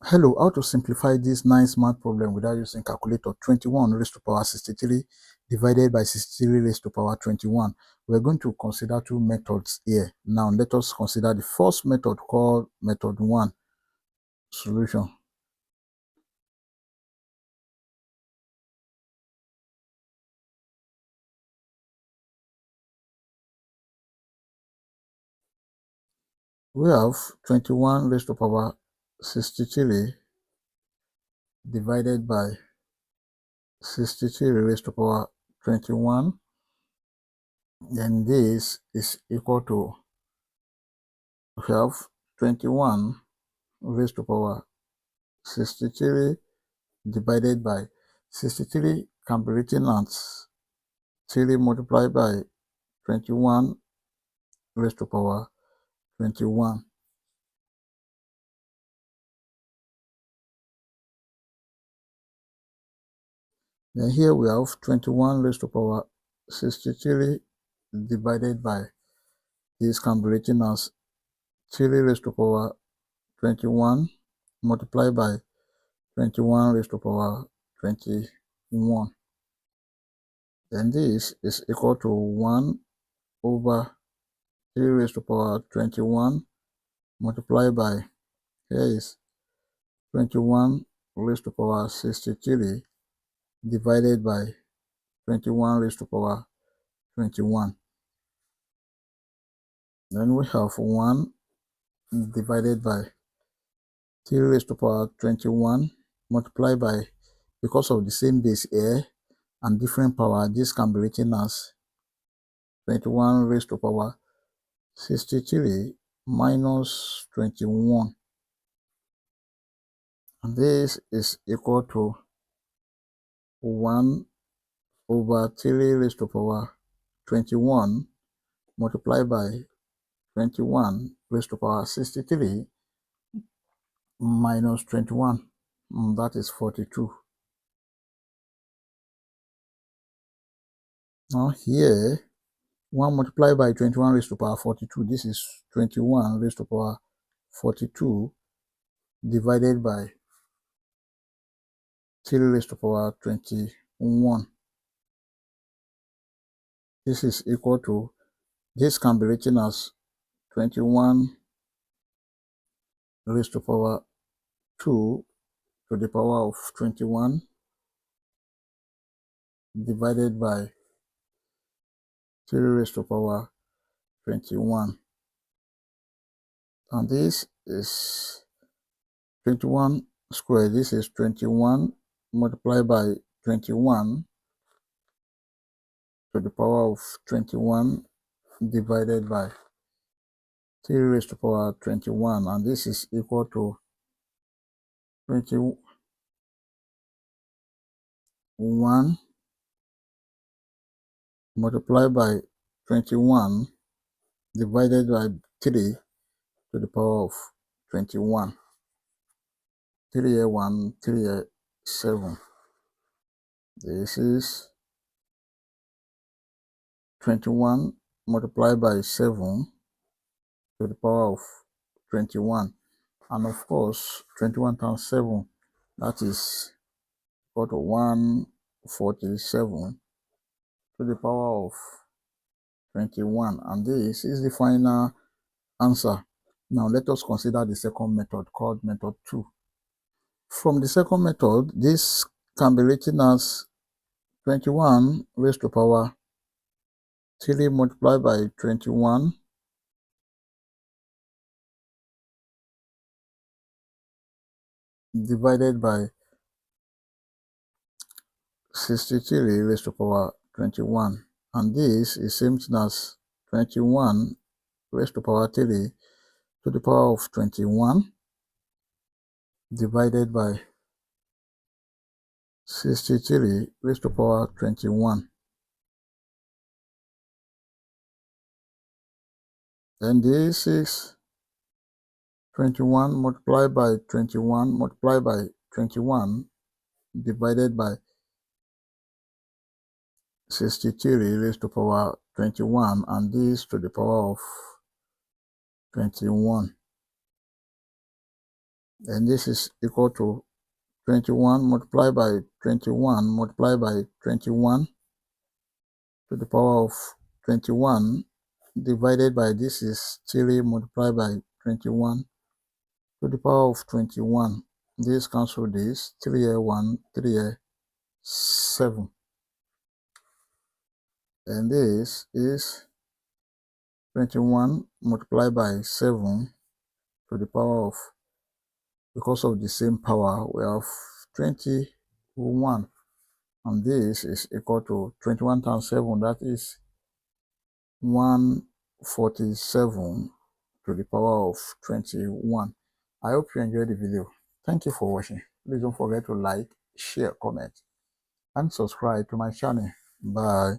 Hello, how to simplify this nice math problem without using calculator. 21 raised to power 63 divided by 63 raised to power 21. We're going to consider two methods here. Now let us consider the first method called method 1 solution. We have 21 raised to power 63 divided by 63 raised to power 21. Then this is equal to, we have 21 raised to power 63 divided by 63 can be written as 3 multiplied by 21 raised to power 21. Then here we have 21 raised to power 63 divided by, this can be written as 3 raised to power 21 multiplied by 21 raised to power 21. Then this is equal to 1 over 3 raised to power 21 multiplied by, here is 21 raised to power 63 divided by 21 raised to power 21. Then we have 1 divided by 3 raised to power 21 multiplied by, because of the same base here and different power, this can be written as 21 raised to power 63 minus 21. And this is equal to 1 over 3 raised to power 21 multiplied by 21 raised to power 63 minus 21, that is 42. Now here, 1 multiplied by 21 raised to power 42, this is 21 raised to power 42 divided by 3 raised to power 21. This is equal to, this can be written as 21 raised to power 2 to the power of 21 divided by 3 raised to power 21. And this is 21 squared. This is 21 multiplied by 21 to the power of 21 divided by 3 raised to power 21. And this is equal to 21 multiplied by 21 divided by 3 to the power of 21. 3 here 1, 3 here 7. This is 21 multiplied by 7 to the power of 21. And of course, 21 times 7, that is equal to 147 to the power of 21. And this is the final answer. Now let us consider the second method called method 2. From the second method, this can be written as 21 raised to power 3 multiplied by 21 divided by 63 raised to power 21. And this is same thing as 21 raised to power 3 to the power of 21 divided by 63 raised to power 21. And this is 21 multiplied by 21 multiplied by 21 divided by 63 raised to power 21, and this to the power of 21. And this is equal to 21 multiplied by 21 multiplied by 21 to the power of 21 divided by this is 3 multiplied by 21 to the power of 21. This cancel this, 3 1, 3 7. And this is 21 multiplied by 7 to the power of, because of the same power, we have 21. And this is equal to 21 times 7, that is 147 to the power of 21. I hope you enjoyed the video. Thank you for watching. Please don't forget to like, share, comment, and subscribe to my channel. Bye.